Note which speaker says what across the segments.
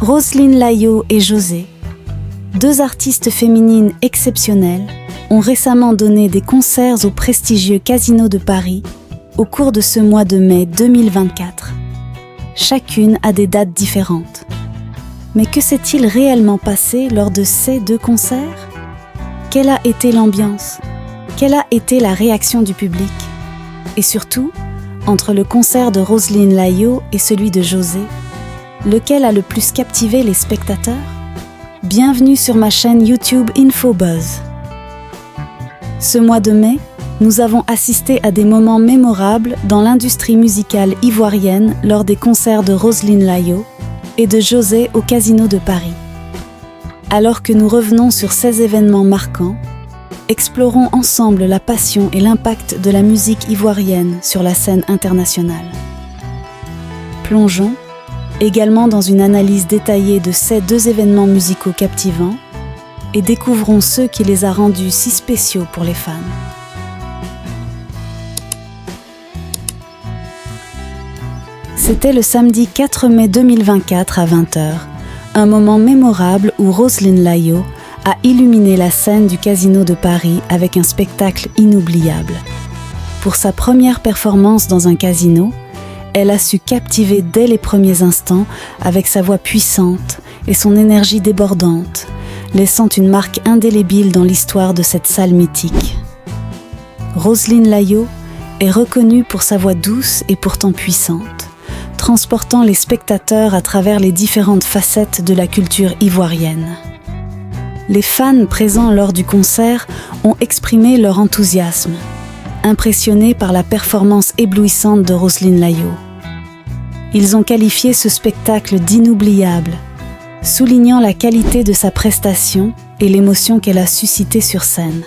Speaker 1: Roselyne Laillot et José, deux artistes féminines exceptionnelles, ont récemment donné des concerts au prestigieux Casino de Paris au cours de ce mois de mai 2024. Chacune a des dates différentes. Mais que s'est-il réellement passé lors de ces deux concerts ? Quelle a été l'ambiance ? Quelle a été la réaction du public ? Et surtout, entre le concert de Roselyne Laillot et celui de José, lequel a le plus captivé les spectateurs ? Bienvenue sur ma chaîne YouTube InfoBuzz. Ce mois de mai, nous avons assisté à des moments mémorables dans l'industrie musicale ivoirienne lors des concerts de Roselyne Laillot et de José au Casino de Paris. Alors que nous revenons sur ces événements marquants, explorons ensemble la passion et l'impact de la musique ivoirienne sur la scène internationale. Plongeons également dans une analyse détaillée de ces deux événements musicaux captivants et découvrons ceux qui les a rendus si spéciaux pour les fans. C'était le samedi 4 mai 2024 à 20h, un moment mémorable où Roselyne Laillot a illuminé la scène du Casino de Paris avec un spectacle inoubliable. Pour sa première performance dans un casino, elle a su captiver dès les premiers instants avec sa voix puissante et son énergie débordante, laissant une marque indélébile dans l'histoire de cette salle mythique. Roselyne Laillot est reconnue pour sa voix douce et pourtant puissante, transportant les spectateurs à travers les différentes facettes de la culture ivoirienne. Les fans présents lors du concert ont exprimé leur enthousiasme, impressionnés par la performance éblouissante de Roselyne Laillot. Ils ont qualifié ce spectacle d'inoubliable, soulignant la qualité de sa prestation et l'émotion qu'elle a suscitée sur scène.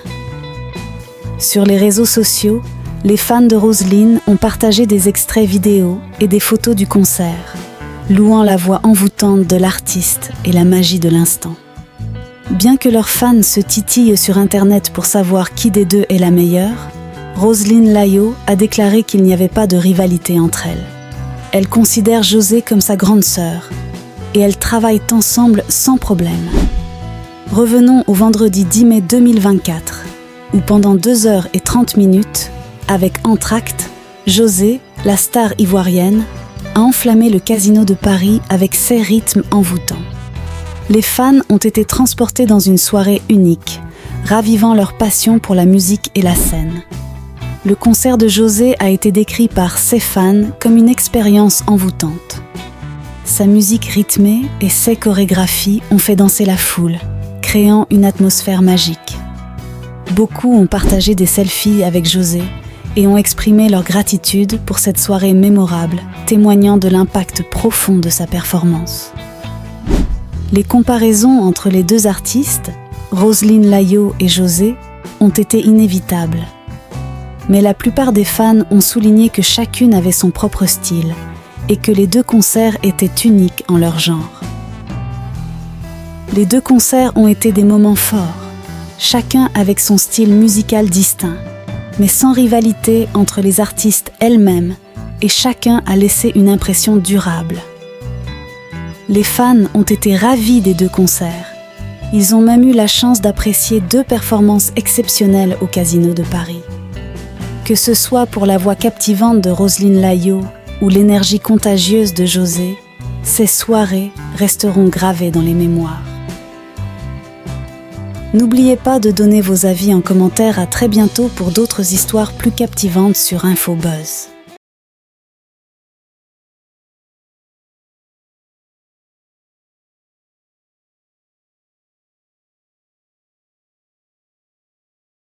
Speaker 1: Sur les réseaux sociaux, les fans de Roselyne ont partagé des extraits vidéo et des photos du concert, louant la voix envoûtante de l'artiste et la magie de l'instant. Bien que leurs fans se titillent sur Internet pour savoir qui des deux est la meilleure, Roselyne Laillot a déclaré qu'il n'y avait pas de rivalité entre elles. Elle considère José comme sa grande sœur et elles travaillent ensemble sans problème. Revenons au vendredi 10 mai 2024, où pendant 2h30, avec entr'acte, José, la star ivoirienne, a enflammé le Casino de Paris avec ses rythmes envoûtants. Les fans ont été transportés dans une soirée unique, ravivant leur passion pour la musique et la scène. Le concert de José a été décrit par ses fans comme une expérience envoûtante. Sa musique rythmée et ses chorégraphies ont fait danser la foule, créant une atmosphère magique. Beaucoup ont partagé des selfies avec José et ont exprimé leur gratitude pour cette soirée mémorable, témoignant de l'impact profond de sa performance. Les comparaisons entre les deux artistes, Roselyne Laillot et José, ont été inévitables. Mais la plupart des fans ont souligné que chacune avait son propre style et que les deux concerts étaient uniques en leur genre. Les deux concerts ont été des moments forts, chacun avec son style musical distinct, mais sans rivalité entre les artistes elles-mêmes, et chacun a laissé une impression durable. Les fans ont été ravis des deux concerts. Ils ont même eu la chance d'apprécier deux performances exceptionnelles au Casino de Paris. Que ce soit pour la voix captivante de Roselyne Laillot ou l'énergie contagieuse de José, ces soirées resteront gravées dans les mémoires. N'oubliez pas de donner vos avis en commentaire. À très bientôt pour d'autres histoires plus captivantes sur InfoBuzz.